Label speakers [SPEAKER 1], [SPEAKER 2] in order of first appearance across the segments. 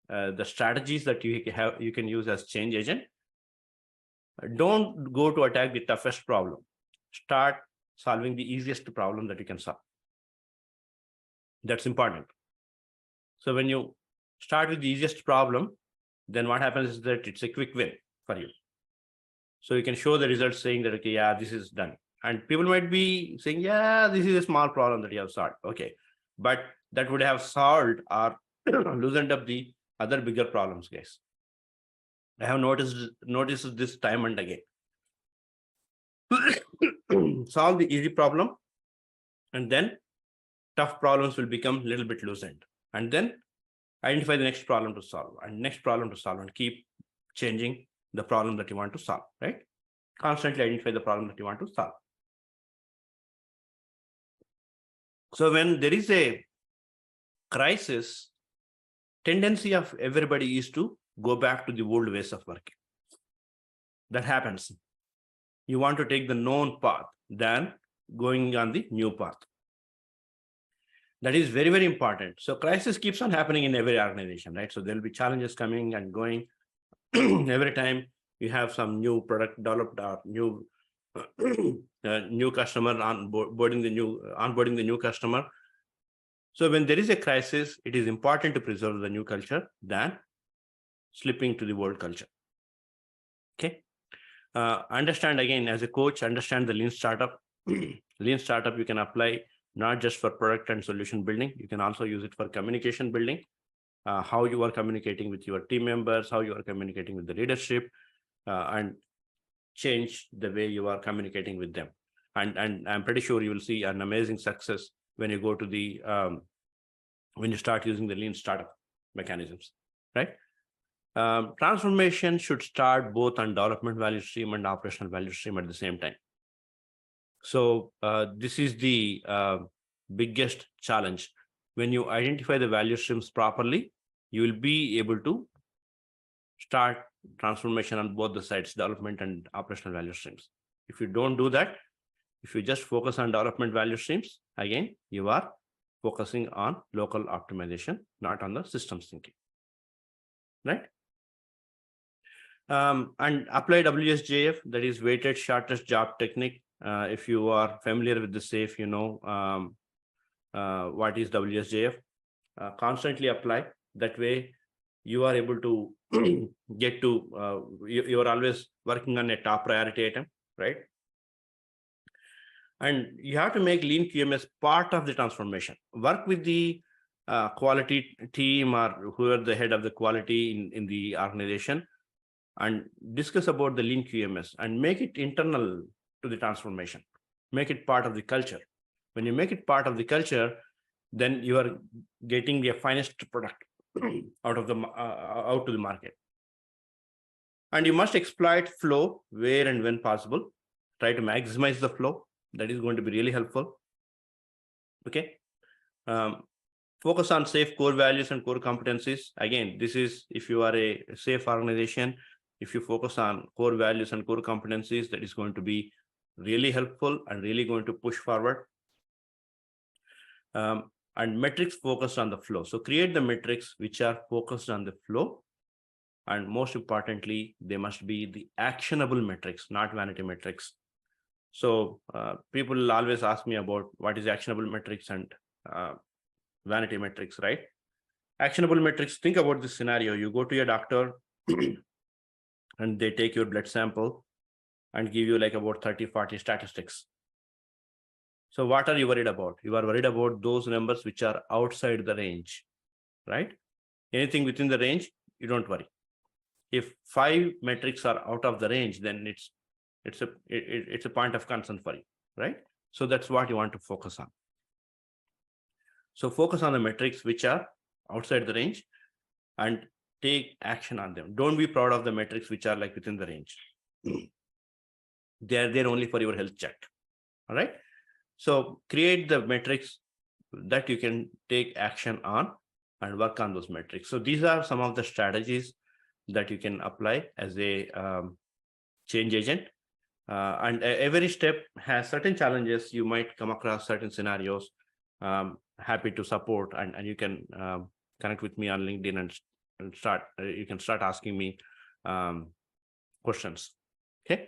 [SPEAKER 1] the strategies that you can use as change agent. Don't go to attack the toughest problem. Start solving the easiest problem that you can solve. That's important. So when you start with the easiest problem, then what happens is that it's a quick win for you. So you can show the results saying that, okay, yeah, this is done. And people might be saying, yeah, this is a small problem that you have solved. Okay. But that would have solved or loosened up the other bigger problems, guys. I have noticed this time and again. Solve the easy problem, and then tough problems will become a little bit loosened. And then identify the next problem to solve, and next problem to solve, and keep changing the problem that you want to solve, right? Constantly identify the problem that you want to solve. So when there is a crisis, tendency of everybody is to go back to the old ways of working. That happens. You want to take the known path than going on the new path. That is very, very important. So crisis keeps on happening in every organization, right? So there'll be challenges coming and going. Every time you have some new product developed or new new customer onboarding the new customer. So when there is a crisis, it is important to preserve the new culture than slipping to the old culture. Okay. Understand, again, as a coach, understand the lean startup. Lean startup you can apply not just for product and solution building. You can also use it for communication building. How you are communicating with your team members, how you are communicating with the leadership, and change the way you are communicating with them. And I'm pretty sure you will see an amazing success when you go to the when you start using the lean startup mechanisms, right? Transformation should start both on development value stream and operational value stream at the same time. So this is the biggest challenge. When you identify the value streams properly, you will be able to start transformation on both the sides, development and operational value streams. If you don't do that, if you just focus on development value streams, again, you are focusing on local optimization, not on the systems thinking, right? And apply WSJF, that is weighted shortest job technique. If you are familiar with the SAFE, you know what is WSJF. Constantly apply. That way, you are able to get to, you are always working on a top priority item, right? And you have to make lean QMS part of the transformation. Work with the quality team or whoever the head of the quality in the organization, and discuss about the lean QMS and make it internal to the transformation. Make it part of the culture. When you make it part of the culture, then you are getting the finest product out to the market. And you must exploit flow where and when possible. Try to maximize the flow. That is going to be really helpful. Okay. Focus on safe core values and core competencies. Again, this is if you are a safe organization, if you focus on core values and core competencies, that is going to be really helpful and really going to push forward. And metrics focused on the flow. So create the metrics which are focused on the flow. And most importantly, they must be the actionable metrics, not vanity metrics. So people always ask me about what is actionable metrics and vanity metrics, right? Actionable metrics, think about this scenario. You go to your doctor and they take your blood sample and give you like about 30, 40 statistics. So what are you worried about? You are worried about those numbers which are outside the range, right? Anything within the range, you don't worry. If 5 metrics are out of the range, then it's a point of concern for you, right? So that's what you want to focus on. So focus on the metrics which are outside the range and take action on them. Don't be proud of the metrics which are like within the range. They are there only for your health check. All right. So create the metrics that you can take action on and work on those metrics. So these are some of the strategies that you can apply as a change agent. And every step has certain challenges. You might come across certain scenarios. Happy to support, and you can connect with me on LinkedIn and you can start asking me questions. Okay.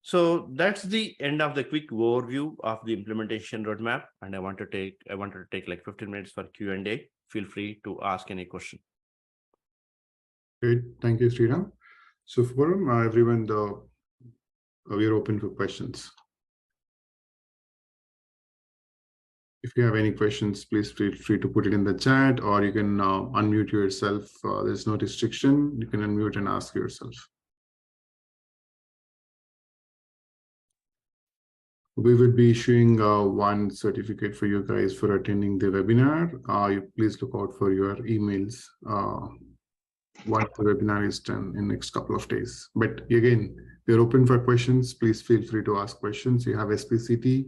[SPEAKER 1] So that's the end of the quick overview of the implementation roadmap. And I wanted to take like 15 minutes for Q&A. Feel free to ask any question.
[SPEAKER 2] Great. Thank you, Sriram. So forum, everyone, we are open for questions. If you have any questions, please feel free to put it in the chat, or you can unmute yourself. There's no restriction. You can unmute and ask yourself. We will be issuing one certificate for you guys for attending the webinar. You please look out for your emails once the webinar is done in the next couple of days. But again, we're open for questions. Please feel free to ask questions. You have SPCT.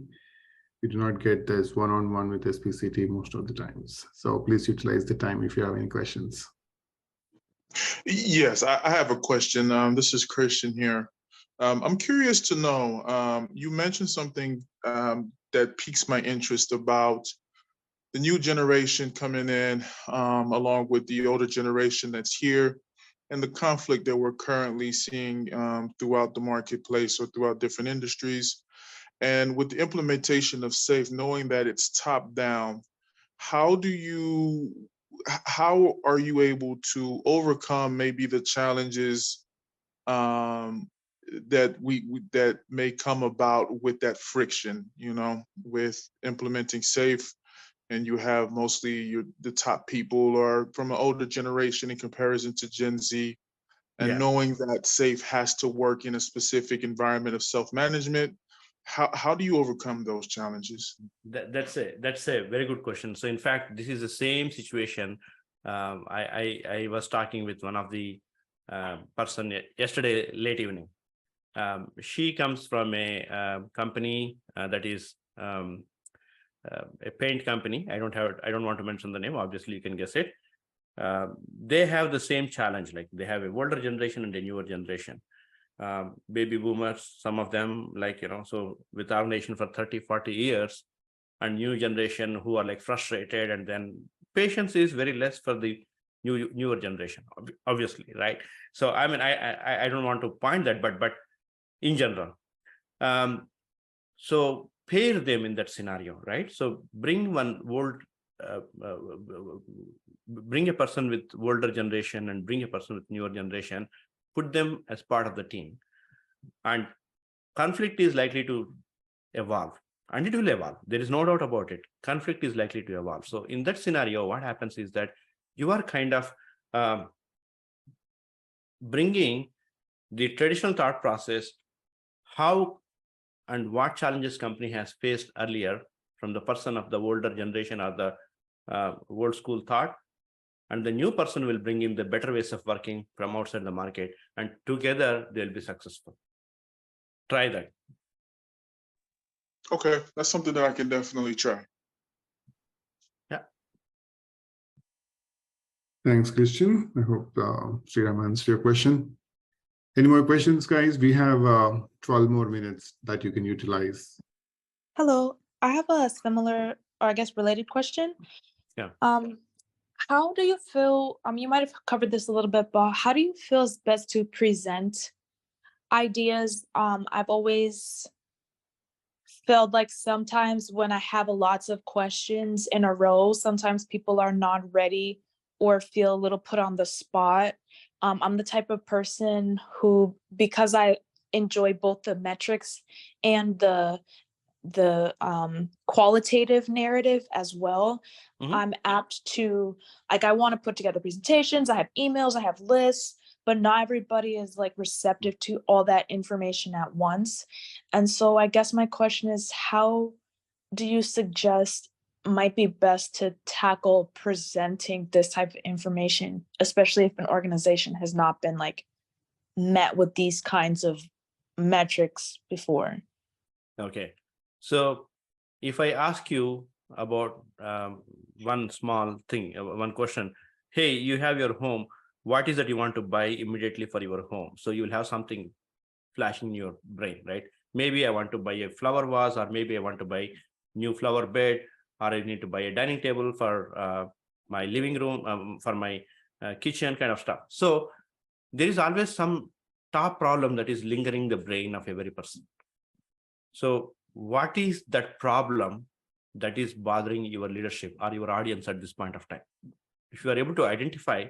[SPEAKER 2] You do not get this one-on-one with SPCT most of the times. So please utilize the time if you have any questions.
[SPEAKER 3] Yes, I have a question. This is Christian here. I'm curious to know, you mentioned something that piques my interest about the new generation coming in along with the older generation that's here, and the conflict that we're currently seeing throughout the marketplace or throughout different industries. And with the implementation of SAFE, knowing that it's top down, how are you able to overcome maybe the challenges that may come about with that friction, with implementing SAFE, and you have mostly the top people are from an older generation in comparison to Gen Z, and knowing that SAFE has to work in a specific environment of self-management. How do you overcome those challenges?
[SPEAKER 1] That's a very good question. So in fact, this is the same situation. I was talking with one of the person yesterday late evening. She comes from a company that is a paint company. I don't want to mention the name. Obviously, you can guess it. They have the same challenge. Like they have a older generation and a newer generation. Baby boomers, some of them, so with our nation for 30-40 years, and new generation who are like frustrated, and then patience is very less for the newer generation, obviously, right? So I mean, I don't want to point that, but in general, so pair them in that scenario, right? So bring bring a person with older generation and bring a person with newer generation, put them as part of the team, and conflict is likely to evolve, and it will evolve. There is no doubt about it. Conflict is likely to evolve. So in that scenario, what happens is that you are kind of bringing the traditional thought process, how and what challenges company has faced earlier from the person of the older generation or the old school thought, and the new person will bring in the better ways of working from outside the market, and together they'll be successful. Try that.
[SPEAKER 3] Okay, that's something that I can definitely try.
[SPEAKER 1] Yeah.
[SPEAKER 2] Thanks, Christian. I hope Sriram answered your question. Any more questions, guys? We have 12 more minutes that you can utilize.
[SPEAKER 4] Hello, I have a similar, or I guess related question.
[SPEAKER 1] Yeah.
[SPEAKER 4] How do you feel, you might have covered this a little bit, but how do you feel is best to present ideas? I've always felt like sometimes when I have lots of questions in a row, sometimes people are not ready or feel a little put on the spot. I'm the type of person who, because I enjoy both the metrics and the qualitative narrative as well, I'm apt to, I want to put together presentations, I have emails, I have lists, but not everybody is receptive to all that information at once. And so I guess my question is, how do you suggest might be best to tackle presenting this type of information, especially if an organization has not been met with these kinds of metrics before?
[SPEAKER 1] Okay. So if I ask you about one small thing, one question, hey, you have your home, what is that you want to buy immediately for your home? So you will have something flashing in your brain, right? Maybe I want to buy a flower vase, or maybe I want to buy new flower bed, or I need to buy a dining table for my living room, for my kitchen kind of stuff. So there is always some top problem that is lingering the brain of every person. So what is that problem that is bothering your leadership or your audience at this point of time? If you are able to identify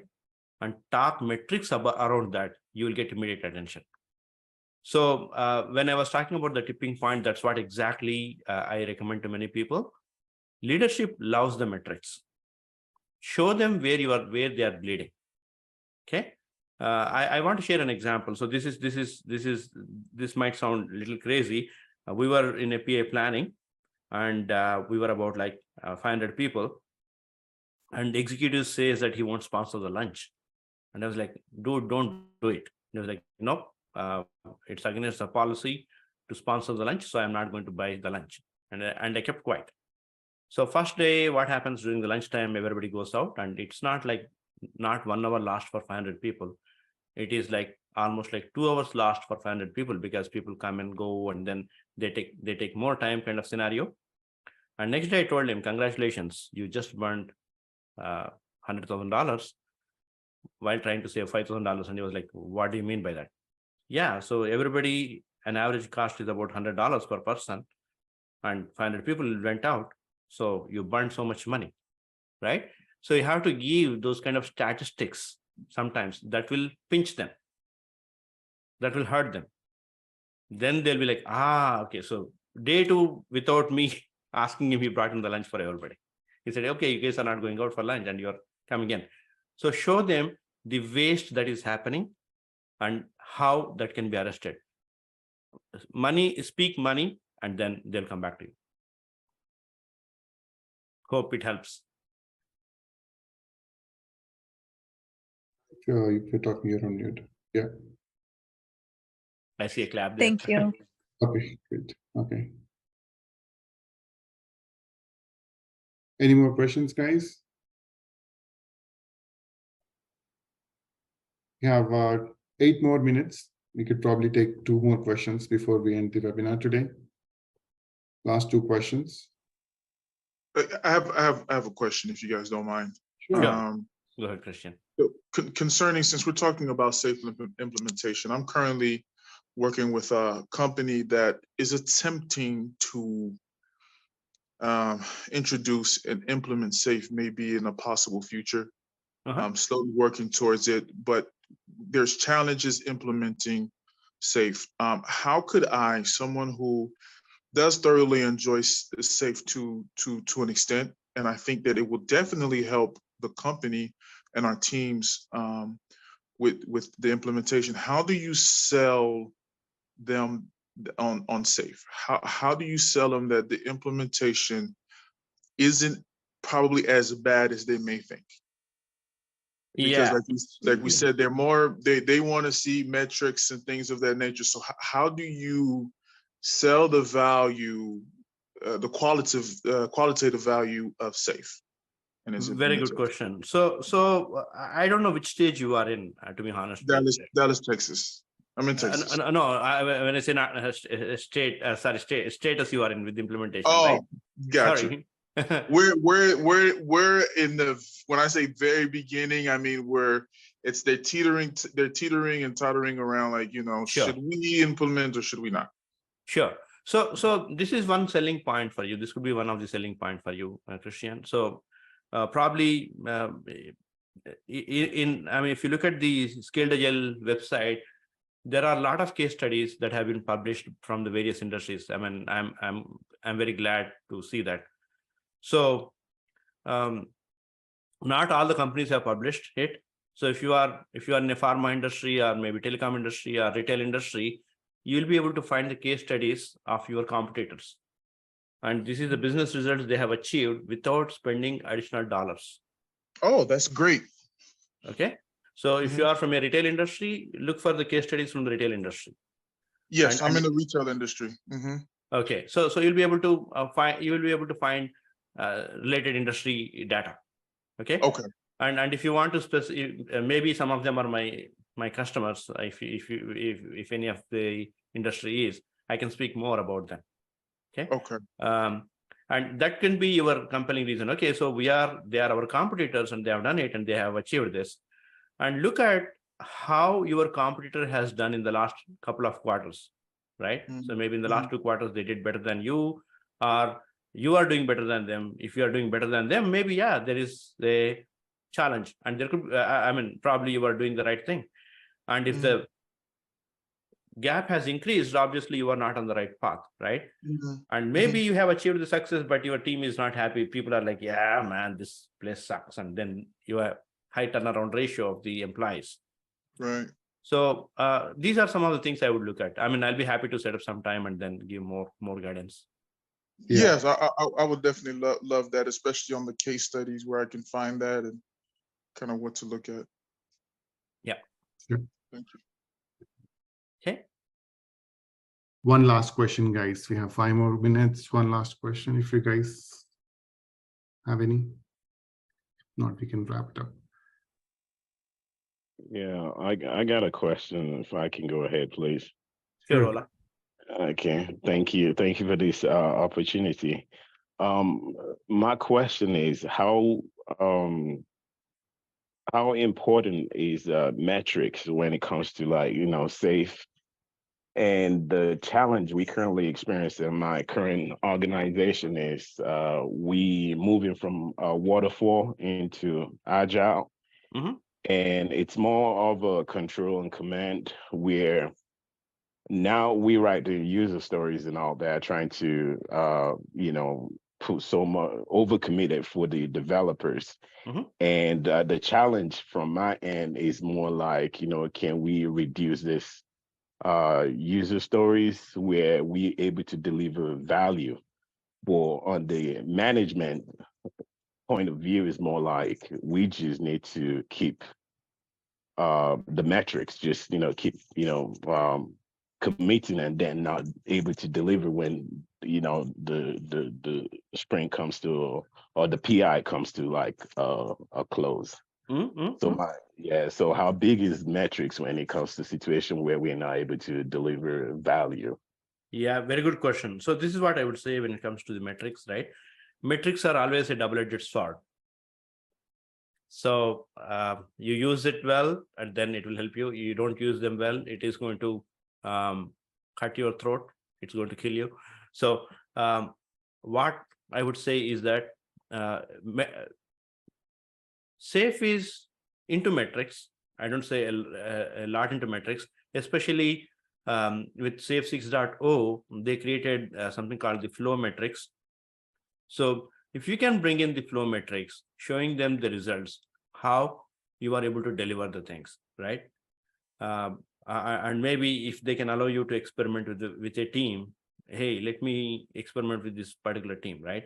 [SPEAKER 1] and talk metrics around that, you will get immediate attention. So when I was talking about the tipping point, that's what exactly I recommend to many people. Leadership loves the metrics. Show them where they are bleeding. Okay. I want to share an example. So this might sound a little crazy. We were in a PA planning, and we were about like 500 people. And the executive says that he won't sponsor the lunch. And I was like, dude, don't do it. And he was like, nope, it's against the policy to sponsor the lunch, so I'm not going to buy the lunch. And I kept quiet. So first day, what happens during the lunchtime, everybody goes out, and it's not 1 hour lost for 500 people. It is like almost like 2 hours lost for 500 people, because people come and go, and then they take more time kind of scenario. And next day I told him, congratulations, you just burned $100,000 while trying to save $5,000. And he was like, what do you mean by that? Yeah, so everybody, an average cost is about $100 per person, and 500 people went out. So you burned so much money, right? So you have to give those kind of statistics sometimes that will pinch them, that will hurt them. Then they'll be like, okay. So day 2, without me asking him, he brought in the lunch for everybody. He said, okay, you guys are not going out for lunch and you're coming in. So show them the waste that is happening and how that can be arrested. Speak money, and then they'll come back to you. Hope it helps.
[SPEAKER 2] If you're talking, you're on mute. Yeah.
[SPEAKER 1] I see a clap there.
[SPEAKER 4] Thank you.
[SPEAKER 2] Okay, great. Okay. Any more questions, guys? We have 8 more minutes. We could probably take 2 more questions before we end the webinar today. Last 2 questions.
[SPEAKER 3] I have a question, if you guys don't mind.
[SPEAKER 2] Sure.
[SPEAKER 1] Go ahead, Christian.
[SPEAKER 3] Concerning, since we're talking about safe implementation, I'm currently working with a company that is attempting to introduce and implement SAFE, maybe in a possible future. I'm slowly working towards it, but there's challenges implementing SAFE. How could I, someone who does thoroughly enjoy SAFE to an extent, and I think that it will definitely help the company and our teams with the implementation, how do you sell them on SAFE? How do you sell them that the implementation isn't probably as bad as they may think? Because like we said, they're more, they want to see metrics and things of that nature. So how do you sell the value, the qualitative value of SAFE? And
[SPEAKER 1] very good question. So I don't know which stage you are in, to be honest.
[SPEAKER 3] Dallas, Texas. I'm in Texas.
[SPEAKER 1] No, when I say not status you are in with the implementation.
[SPEAKER 3] Oh,
[SPEAKER 1] right?
[SPEAKER 3] gotcha.
[SPEAKER 1] Sorry.
[SPEAKER 3] we're in the, when I say very beginning, I mean they're teetering and tottering around, like,
[SPEAKER 1] Sure.
[SPEAKER 3] Should we implement or should we not?
[SPEAKER 1] Sure. So this is one selling point for you. This could be one of the selling point for you, Christian. So probably if you look at the Scaled Agile website, there are a lot of case studies that have been published from the various industries. I mean, I'm very glad to see that. So not all the companies have published it. So if you are in a pharma industry or maybe telecom industry or retail industry, you'll be able to find the case studies of your competitors. And this is the business results they have achieved without spending additional dollars.
[SPEAKER 3] Oh, that's great.
[SPEAKER 1] Okay. So if you are from a retail industry, look for the case studies from the retail industry.
[SPEAKER 3] Yes, I'm in the retail industry.
[SPEAKER 1] Okay. So you'll be able to find related industry data. Okay.
[SPEAKER 3] Okay.
[SPEAKER 1] And if you want to maybe some of them are my customers. If any of the industry is, I can speak more about them. Okay.
[SPEAKER 3] Okay.
[SPEAKER 1] And that can be your compelling reason. Okay, so they are our competitors and they have done it and they have achieved this. and look at how your competitor has done in the last couple of quarters, right? So maybe in the last 2 quarters, they did better than you, or you are doing better than them. If you are doing better than them, maybe, yeah, there is a challenge, and there could, I mean, probably you are doing the right thing. And if the gap has increased, obviously you are not on the right path, right? And maybe you have achieved the success, but your team is not happy. People are like, yeah, man, this place sucks. And then you have high turnaround ratio of the employees.
[SPEAKER 3] Right.
[SPEAKER 1] So these are some of the things I would look at. I mean, I'll be happy to set up some time and then give more guidance.
[SPEAKER 2] Yeah.
[SPEAKER 3] Yes, I would definitely love that, especially on the case studies where I can find that and kind of what to look at.
[SPEAKER 1] Yeah.
[SPEAKER 2] Sure.
[SPEAKER 3] Thank you.
[SPEAKER 1] Okay.
[SPEAKER 2] One last question, guys. We have 5 more minutes. One last question, if you guys have any. If not, we can wrap it up.
[SPEAKER 5] Yeah, I got a question. If I can go ahead, please.
[SPEAKER 1] Sure, Ola.
[SPEAKER 5] Okay, thank you for this opportunity. My question is how important is metrics when it comes to, like, safe? And the challenge we currently experience in my current organization is we moving from waterfall into agile. And it's more of a control and command, where now we write the user stories and all that, trying to, put so much overcommitted for the developers. And the challenge from my end is more like, can we reduce this user stories where we able to deliver value? Or on the management point of view, is more like we just need to keep the metrics, just keep committing, and then not able to deliver when the sprint comes to, or the PI comes to, like a close. So how big is metrics when it comes to situation where we're not able to deliver value?
[SPEAKER 1] Yeah, very good question. So this is what I would say when it comes to the metrics, right? Metrics are always a double-edged sword. So you use it well, and then it will help you. You don't use them well, it is going to cut your throat. It's going to kill you. So what I would say is that SAFe is into metrics. I don't say a lot into metrics, especially with SAFe 6.0, they created something called the flow metrics. So if you can bring in the flow metrics, showing them the results, how you are able to deliver the things, right? And maybe if they can allow you to experiment with a team, hey, let me experiment with this particular team, right?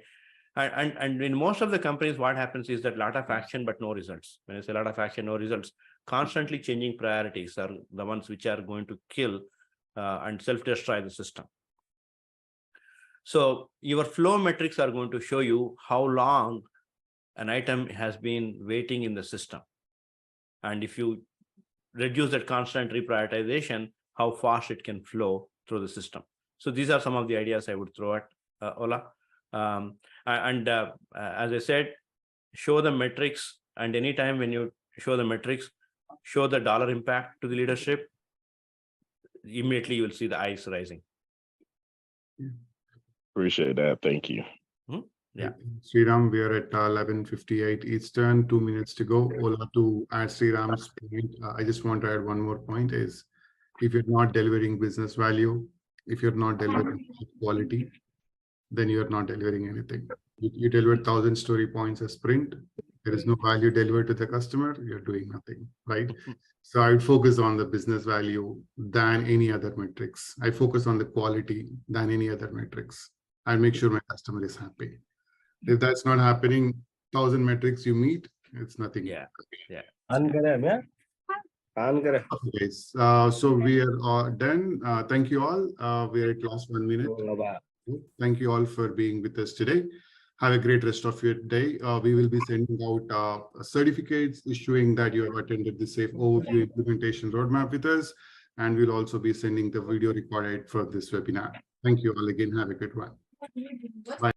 [SPEAKER 1] And in most of the companies, what happens is that a lot of action, but no results. When I say a lot of action, no results, constantly changing priorities are the ones which are going to kill and self-destroy the system. So your flow metrics are going to show you how long an item has been waiting in the system. And if you reduce that constant reprioritization, how fast it can flow through the system. So these are some of the ideas I would throw at Ola. As I said, show the metrics. And anytime when you show the metrics, show the dollar impact to the leadership, immediately you will see the eyes rising.
[SPEAKER 5] Appreciate that. Thank you.
[SPEAKER 1] Yeah.
[SPEAKER 2] Sriram, we are at 11:58 Eastern, 2 minutes to go. Ola, to add Sriram's point, I just want to add one more point is, if you're not delivering business value, if you're not delivering quality, then you're not delivering anything. You deliver 1,000 story points a sprint, there is no value delivered to the customer, you're doing nothing, right? So I would focus on the business value than any other metrics. I focus on the quality than any other metrics. I make sure my customer is happy. If that's not happening, 1,000 metrics you meet, it's nothing.
[SPEAKER 1] Yeah.
[SPEAKER 2] Okay, guys. So we are done. Thank you all. We are at last 1 minute. Thank you all for being with us today. Have a great rest of your day. We will be sending out certificates issuing that you have attended the SAFe overview implementation roadmap with us. And we'll also be sending the video recorded for this webinar. Thank you all again. Have a good one. Bye.